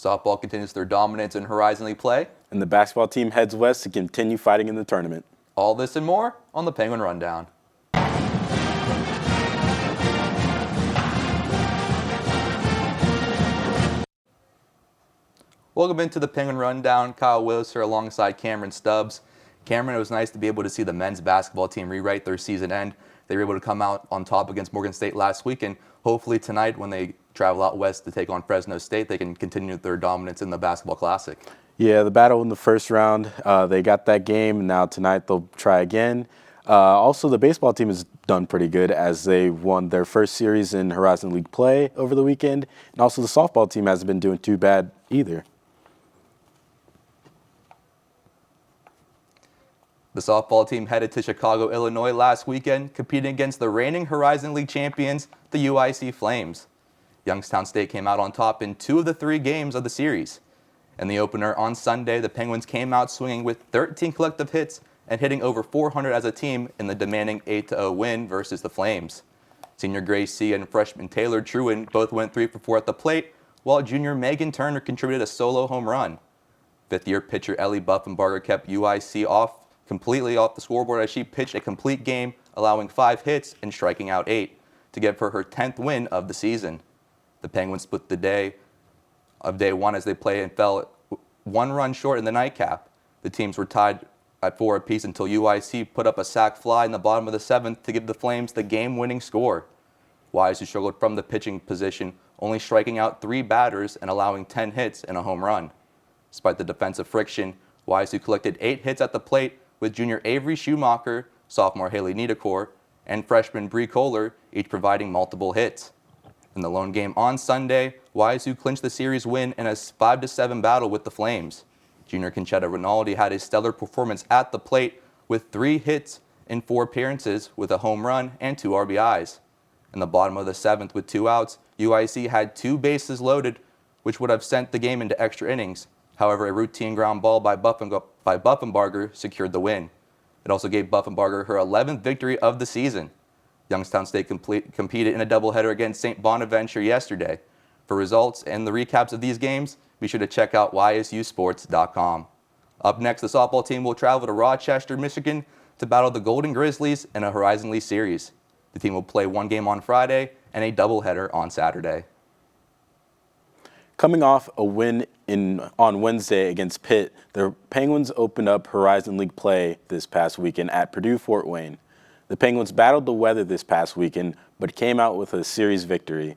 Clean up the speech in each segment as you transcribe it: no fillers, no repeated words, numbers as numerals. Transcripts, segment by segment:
Softball continues their dominance in Horizon League play. And the basketball team heads west to continue fighting in the tournament. All this and more on the Penguin Rundown. Welcome into the Penguin Rundown. Kyle Willis here alongside Cameron Stubbs. Cameron, it was nice to be able to see the men's basketball team rewrite their season end. They were able to come out on top against Morgan State last week, and hopefully tonight when they travel out west to take on Fresno State, they can continue their dominance in the basketball classic. Yeah, the battle in the first round, they got that game, and now tonight they'll try again. Also, the baseball team has done pretty good as they won their first series in Horizon League play over the weekend, and also the softball team hasn't been doing too bad either. The softball team headed to Chicago, Illinois last weekend, competing against the reigning Horizon League champions, the UIC Flames. Youngstown State came out on top in 2 of the 3 games of the series. In the opener on Sunday, the Penguins came out swinging with 13 collective hits and hitting over 400 as a team in the demanding 8-0 win versus the Flames. Senior Grace C. and freshman Taylor Trewin both went 3 for 4 at the plate, while junior Megan Turner contributed a solo home run. Fifth-year pitcher Ellie Buffenbarger kept UIC completely off the scoreboard as she pitched a complete game, allowing 5 hits and striking out 8 to give her 10th win of the season. The Penguins split the day of day 1 as they played and fell 1 run short in the nightcap. The teams were tied at 4 apiece until UIC put up a sac fly in the bottom of the 7th to give the Flames the game-winning score. YSU struggled from the pitching position, only striking out 3 batters and allowing 10 hits and a home run. Despite the defensive friction, YSU collected 8 hits at the plate, with junior Avery Schumacher, sophomore Haley Niederkor, and freshman Bree Kohler each providing multiple hits. In the lone game on Sunday, YSU clinched the series win in a 5-7 battle with the Flames. Junior Conchetta Rinaldi had a stellar performance at the plate with 3 hits in 4 appearances with a home run and 2 RBIs. In the bottom of the 7th with 2 outs, UIC had 2 bases loaded, which would have sent the game into extra innings. However, a routine ground ball by Buffenbarger secured the win. It also gave Buffenbarger her 11th victory of the season. Youngstown State competed in a doubleheader against St. Bonaventure yesterday. For results and the recaps of these games, be sure to check out YSUsports.com. Up next, the softball team will travel to Rochester, Michigan to battle the Golden Grizzlies in a Horizon League series. The team will play 1 game on Friday and a doubleheader on Saturday. Coming off a win on Wednesday against Pitt, the Penguins opened up Horizon League play this past weekend at Purdue-Fort Wayne. The Penguins battled the weather this past weekend, but came out with a series victory.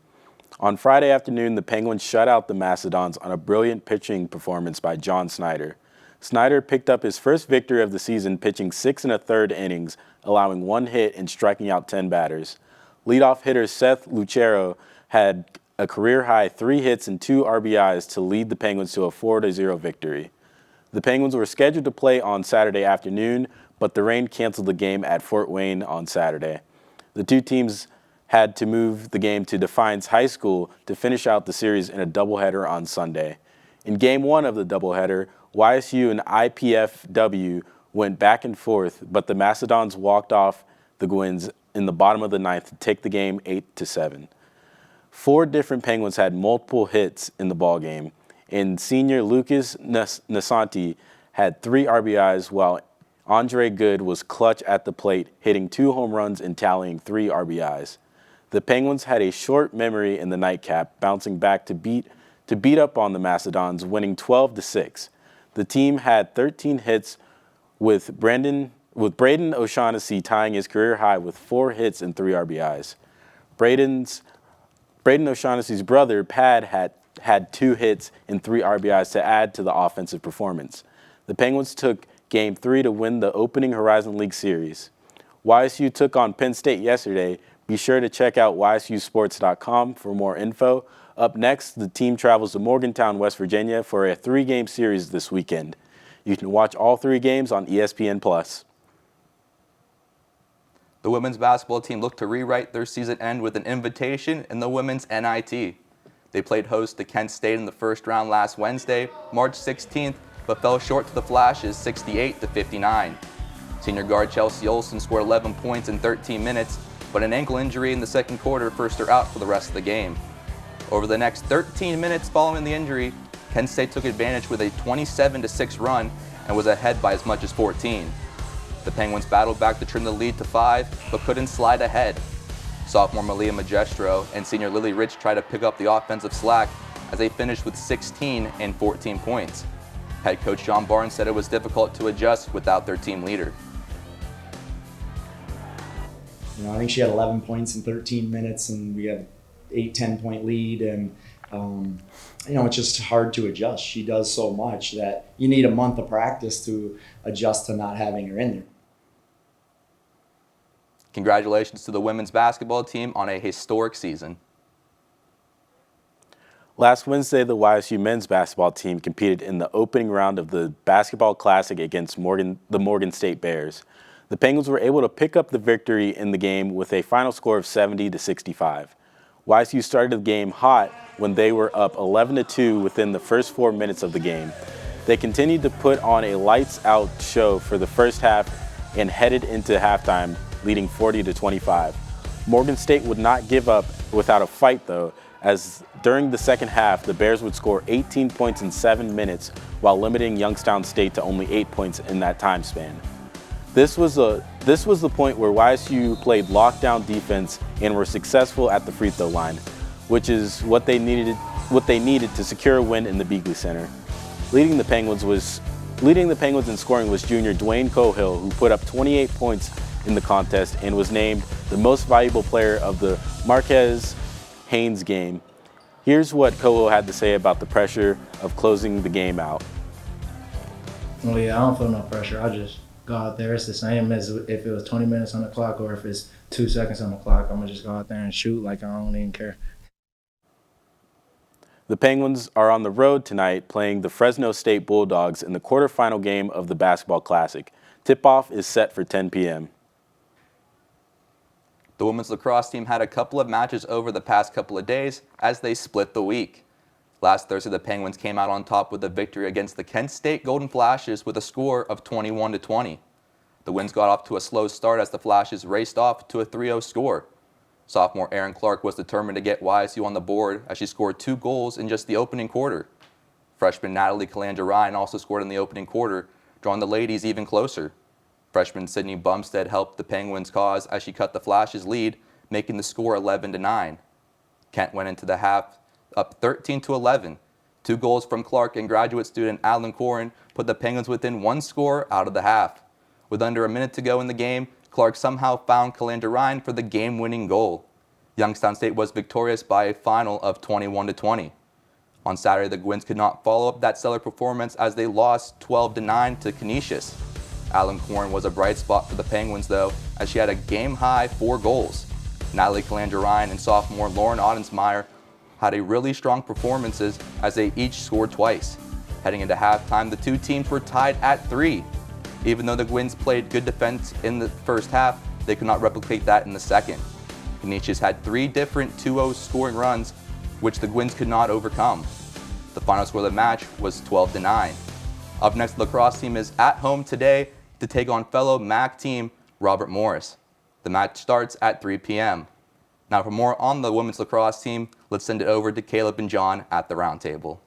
On Friday afternoon, the Penguins shut out the Macedons on a brilliant pitching performance by John Snyder. Snyder picked up his first victory of the season, pitching 6 1/3 innings, allowing 1 hit and striking out 10 batters. Leadoff hitter Seth Lucero had a career-high 3 hits and 2 RBIs to lead the Penguins to a 4-0 victory. The Penguins were scheduled to play on Saturday afternoon, but the rain canceled the game at Fort Wayne on Saturday. The 2 teams had to move the game to Defiance High School to finish out the series in a doubleheader on Sunday. In Game 1 of the doubleheader, YSU and IPFW went back and forth, but the Macedons walked off the Gwins in the bottom of the 9th to take the game 8-7. 4 different Penguins had multiple hits in the ballgame, and senior Lucas Nasanti had 3 RBIs, while Andre Good was clutch at the plate, hitting 2 home runs and tallying 3 RBIs. The Penguins had a short memory in the nightcap, bouncing back to beat up on the Macedons, winning 12-6. The team had 13 hits, with Braden O'Shaughnessy tying his career high with 4 hits and 3 RBIs. Braden O'Shaughnessy's brother, Pad, had 2 hits and 3 RBIs to add to the offensive performance. The Penguins took Game 3 to win the opening Horizon League series. YSU took on Penn State yesterday. Be sure to check out YSUsports.com for more info. Up next, the team travels to Morgantown, West Virginia for a 3-game series this weekend. You can watch all 3 games on ESPN+. The women's basketball team looked to rewrite their season end with an invitation in the women's NIT. They played host to Kent State in the first round last Wednesday, March 16th, but fell short to the Flashes 68-59. Senior guard Chelsea Olsen scored 11 points in 13 minutes, but an ankle injury in the second quarter forced her out for the rest of the game. Over the next 13 minutes following the injury, Kent State took advantage with a 27-6 run and was ahead by as much as 14. The Penguins battled back to trim the lead to 5, but couldn't slide ahead. Sophomore Malia Magestro and senior Lily Rich tried to pick up the offensive slack as they finished with 16 and 14 points. Head coach John Barnes said it was difficult to adjust without their team leader. I think she had 11 points in 13 minutes, and we had 8-10 point lead, and it's just hard to adjust. She does so much that you need a month of practice to adjust to not having her in there. Congratulations to the women's basketball team on a historic season. Last Wednesday, the YSU men's basketball team competed in the opening round of the Basketball Classic against the Morgan State Bears. The Penguins were able to pick up the victory in the game with a final score of 70-65. YSU started the game hot when they were up 11-2 within the first 4 minutes of the game. They continued to put on a lights-out show for the first half and headed into halftime, leading 40-25. Morgan State would not give up without a fight, though, as during the second half, the Bears would score 18 points in 7 minutes while limiting Youngstown State to only 8 points in that time span. This was the point where YSU played lockdown defense and were successful at the free throw line, which is what they needed to secure a win in the Beagley Center. Leading the Penguins in scoring was junior Dwayne Cohill, who put up 28 points in the contest and was named the most valuable player of the Marquez Haynes game. Here's what Cohill had to say about the pressure of closing the game out. Well, yeah, I don't feel no pressure. I just go out there. It's the same as if it was 20 minutes on the clock or if it's 2 seconds on the clock. I'm going to just go out there and shoot like I don't even care. The Penguins are on the road tonight playing the Fresno State Bulldogs in the quarterfinal game of the Basketball Classic. Tip-off is set for 10 p.m. The women's lacrosse team had a couple of matches over the past couple of days as they split the week. Last Thursday, the Penguins came out on top with a victory against the Kent State Golden Flashes with a score of 21-20. The Winds got off to a slow start as the Flashes raced off to a 3-0 score. Sophomore Erin Clark was determined to get YSU on the board as she scored 2 goals in just the opening quarter. Freshman Natalie Calandra-Ryan also scored in the opening quarter, drawing the ladies even closer. Freshman Sydney Bumpstead helped the Penguins' cause as she cut the Flashes' lead, making the score 11-9. Kent went into the half up 13-11. 2 goals from Clark and graduate student Alan Corrin put the Penguins within 1 score out of the half. With under a minute to go in the game, Clark somehow found Calandra-Ryan for the game-winning goal. Youngstown State was victorious by a final of 21-20. On Saturday, the Gwins could not follow up that stellar performance as they lost 12-9 to Canisius. Alan Corrin was a bright spot for the Penguins, though, as she had a game-high 4 goals. Natalie Calandra-Ryan and sophomore Lauren Ottensmeyer had a really strong performances as they each scored twice. Heading into halftime, the 2 teams were tied at 3. Even though the Gwins played good defense in the first half, they could not replicate that in the second. Canisius had 3 different 2-0 scoring runs, which the Gwins could not overcome. The final score of the match was 12-9. Up next, the lacrosse team is at home today to take on fellow MAC team Robert Morris. The match starts at 3 p.m. Now for more on the women's lacrosse team, let's send it over to Caleb and John at the roundtable.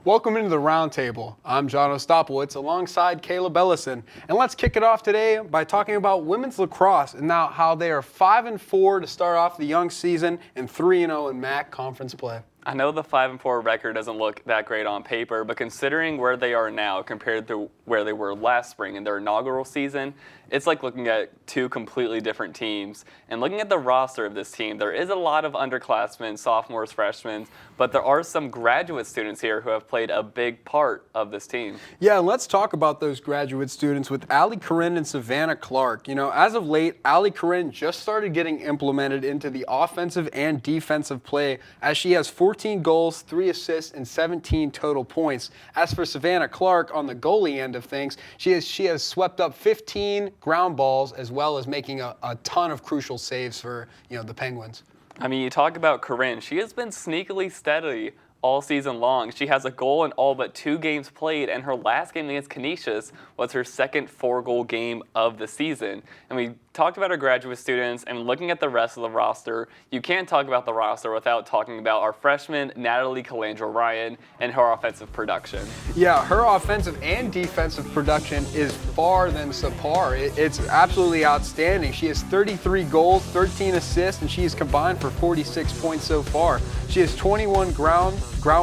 Welcome into the roundtable. I'm John Ostapowitz alongside Caleb Ellison, and let's kick it off today by talking about women's lacrosse and now how they are 5-4 to start off the young season and 3-0 in MAC conference play. I know the 5-4 record doesn't look that great on paper, but considering where they are now compared to where they were last spring in their inaugural season, it's like looking at 2 completely different teams. And looking at the roster of this team, there is a lot of underclassmen, sophomores, freshmen, but there are some graduate students here who have played a big part of this team. Yeah, and let's talk about those graduate students with Allie Corinne and Savannah Clark. You know, as of late, Allie Corinne just started getting implemented into the offensive and defensive play as she has 14 goals, 3 assists, and 17 total points. As for Savannah Clark on the goalie end of things, she has swept up 15 ground balls as well as making a ton of crucial saves for the Penguins. I mean, you talk about Corinne. She has been sneakily steady all season long. She has a goal in all but 2 games played, and her last game against Canisius was her second 4-goal game of the season. And we talked about our graduate students, and looking at the rest of the roster, you can't talk about the roster without talking about our freshman, Natalie Calandra-Ryan, and her offensive production. Yeah, her offensive and defensive production is far than subpar. It's absolutely outstanding. She has 33 goals, 13 assists, and she has combined for 46 points so far. She has 21 ground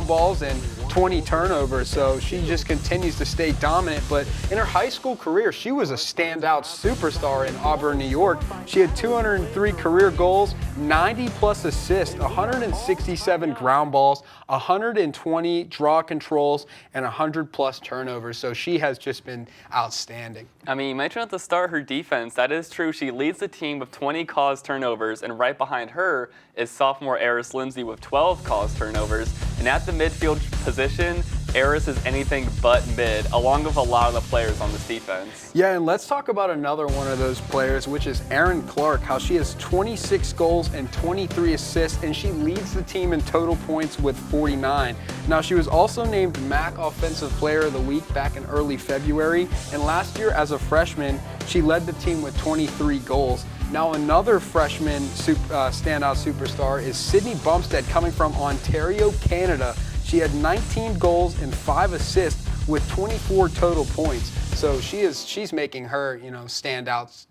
balls and 20 turnovers, so she just continues to stay dominant. But in her high school career, she was a standout superstar in Auburn, New York. She had 203 career goals, 90 plus assists, 167 ground balls, 120 draw controls, and 100 plus turnovers. So she has just been outstanding. I mean, you mentioned at the start her defense. That is true. She leads the team with 20 caused turnovers, and right behind her is sophomore Eris Lindsay with 12 caused turnovers. And at the midfield position, Eris is anything but mid, along with a lot of the players on this defense. Yeah, and let's talk about another one of those players, which is Erin Clark, how she has 26 goals and 23 assists, and she leads the team in total points with 49. Now, she was also named MAC Offensive Player of the Week back in early February, and last year as a freshman, she led the team with 23 goals. Now, another freshman standout superstar is Sydney Bumpstead, coming from Ontario, Canada. She had 19 goals and 5 assists with 24 total points. So she's making her, standout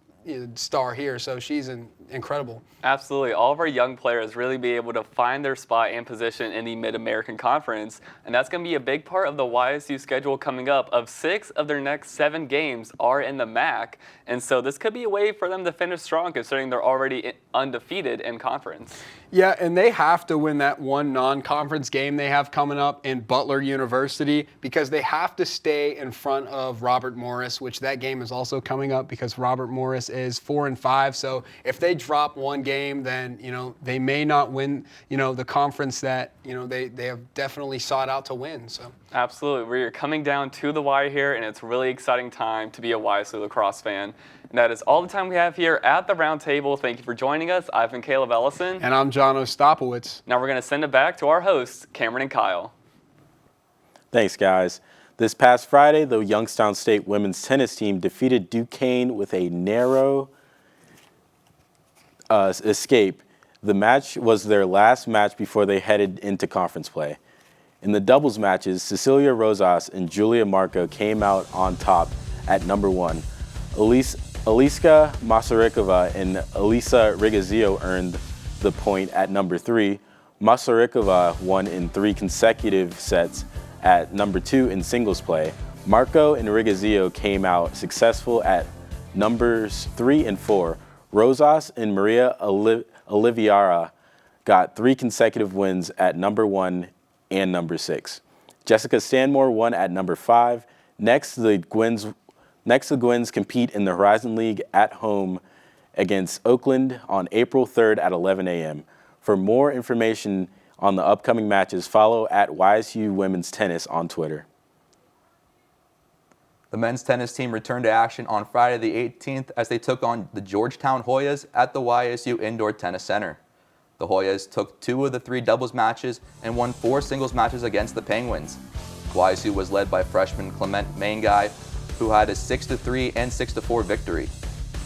star here. So she's incredible. Absolutely. All of our young players really be able to find their spot and position in the Mid-American Conference, and that's going to be a big part of the YSU schedule coming up. Of 6 of their next 7 games are in the MAC, and so this could be a way for them to finish strong considering they're already undefeated in conference. Yeah, and they have to win that one non-conference game they have coming up in Butler University because they have to stay in front of Robert Morris, which that game is also coming up because Robert Morris is 4-5. So if they drop one game, then they may not win the conference that they have definitely sought out to win. So absolutely, we're coming down to the wire here, and it's a really exciting time to be a YSU lacrosse fan. And that is all the time we have here at the round table. Thank you for joining us. I've been Caleb Ellison. And I'm John Ostapowicz. Now we're going to send it back to our hosts, Cameron and Kyle. Thanks, guys. This past Friday, the Youngstown State women's tennis team defeated Duquesne with a narrow escape. The match was their last match before they headed into conference play. In the doubles matches, Cecilia Rosas and Julia Marco came out on top at number 1. Aliska Masarikova and Elisa Rigazio earned the point at number 3. Masarikova won in 3 consecutive sets at number 2 in singles play. Marco and Rigazio came out successful at numbers 3 and 4. Rosas and Maria Oliveira got 3 consecutive wins at number 1 and number 6. Jessica Stanmore won at number 5. Next, the Gwens compete in the Horizon League at home against Oakland on April 3rd at 11 a.m. For more information on the upcoming matches, follow at YSU Women's Tennis on Twitter. The men's tennis team returned to action on Friday the 18th as they took on the Georgetown Hoyas at the YSU Indoor Tennis Center. The Hoyas took 2 of the 3 doubles matches and won 4 singles matches against the Penguins. YSU was led by freshman Clement Mangai, who had a 6-3 and 6-4 victory.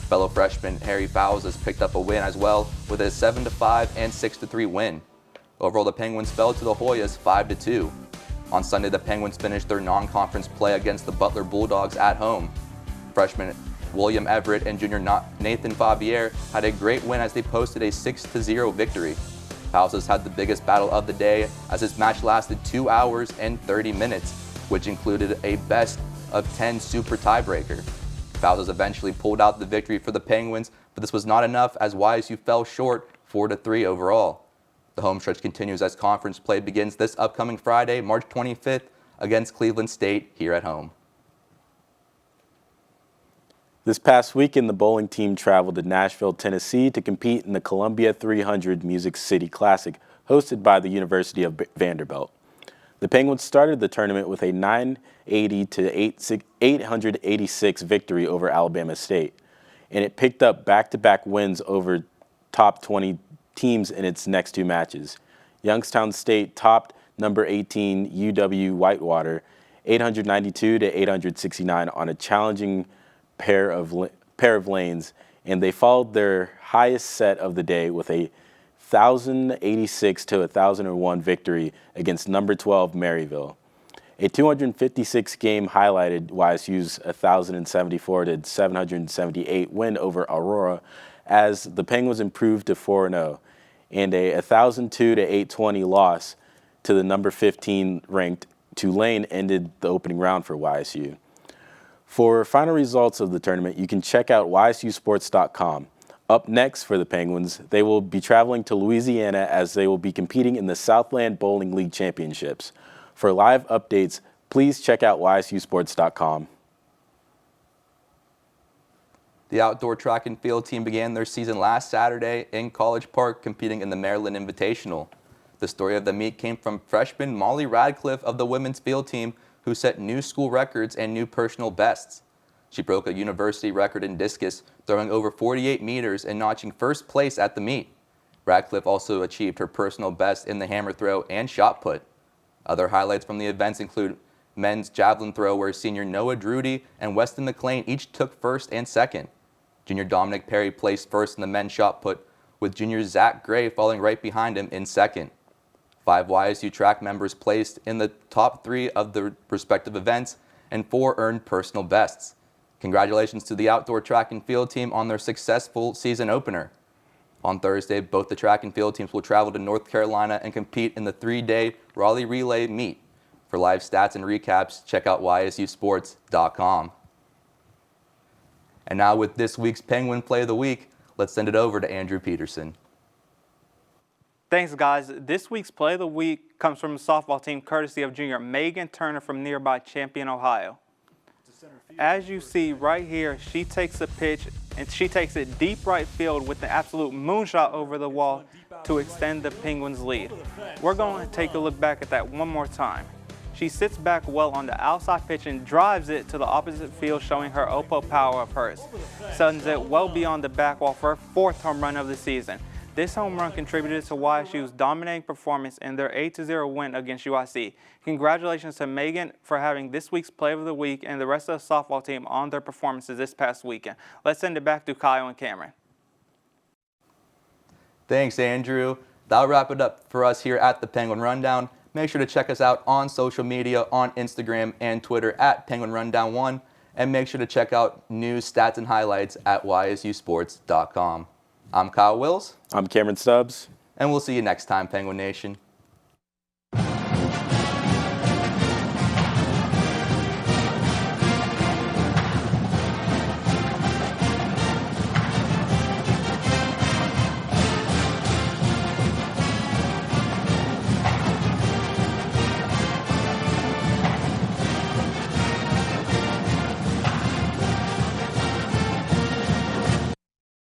Fellow freshman Harry Fowles has picked up a win as well with a 7-5 and 6-3 win. Overall, the Penguins fell to the Hoyas 5-2. On Sunday, the Penguins finished their non-conference play against the Butler Bulldogs at home. Freshman William Everett and junior Nathan Fabier had a great win as they posted a 6-0 victory. Fowles has had the biggest battle of the day as his match lasted 2 hours and 30 minutes, which included a best of 10 super tiebreaker. Fowles eventually pulled out the victory for the Penguins, but this was not enough as YSU fell short 4-3 overall. The home stretch continues as conference play begins this upcoming Friday, March 25th, against Cleveland State here at home. This past weekend, the bowling team traveled to Nashville, Tennessee to compete in the Columbia 300 Music City Classic, hosted by the University of Vanderbilt. The Penguins started the tournament with a 980 to 886 victory over Alabama State, and it picked up back-to-back wins over top 20 teams in its next 2 matches. Youngstown State topped number 18 UW Whitewater 892 to 869 on a challenging pair of lanes, and they followed their highest set of the day with a 1,086 to 1,001 victory against number 12 Maryville. A 256 game highlighted YSU's 1,074 to 778 win over Aurora as the Penguins improved to 4-0, and a 1,002 to 820 loss to the number 15 ranked Tulane ended the opening round for YSU. For final results of the tournament, you can check out YSUsports.com. Up next for the Penguins, they will be traveling to Louisiana as they will be competing in the Southland Bowling League Championships. For live updates, please check out YSUsports.com. The outdoor track and field team began their season last Saturday in College Park competing in the Maryland Invitational. The story of the meet came from freshman Molly Radcliffe of the women's field team, who set new school records and new personal bests. She broke a university record in discus, throwing over 48 meters and notching first place at the meet. Radcliffe also achieved her personal best in the hammer throw and shot put. Other highlights from the events include men's javelin throw, where senior Noah Drudy and Weston McLean each took first and second. Junior Dominic Perry placed first in the men's shot put, with junior Zach Gray falling right behind him in second. 5 YSU track members placed in the top 3 of the respective events, and 4 earned personal bests. Congratulations to the outdoor track and field team on their successful season opener. On Thursday, both the track and field teams will travel to North Carolina and compete in the 3-day Raleigh Relay meet. For live stats and recaps, check out YSUsports.com. And now with this week's Penguin Play of the Week, let's send it over to Andrew Peterson. Thanks, guys. This week's Play of the Week comes from the softball team courtesy of junior Megan Turner from nearby Champion, Ohio. As you see right here, she takes a pitch and she takes it deep right field with the absolute moonshot over the wall to extend the Penguins' lead. We're going to take a look back at that one more time. She sits back well on the outside pitch and drives it to the opposite field, showing her Oppo power of hers. Sends it well beyond the back wall for her 4th home run of the season. This home run contributed to YSU's dominating performance in their 8-0 win against UIC. Congratulations to Megan for having this week's Play of the Week and the rest of the softball team on their performances this past weekend. Let's send it back to Kyle and Cameron. Thanks, Andrew. That'll wrap it up for us here at the Penguin Rundown. Make sure to check us out on social media on Instagram and Twitter at Penguin Rundown 1, and make sure to check out news, stats, and highlights at YSUsports.com. I'm Kyle Wills. I'm Cameron Stubbs. And we'll see you next time, Penguin Nation.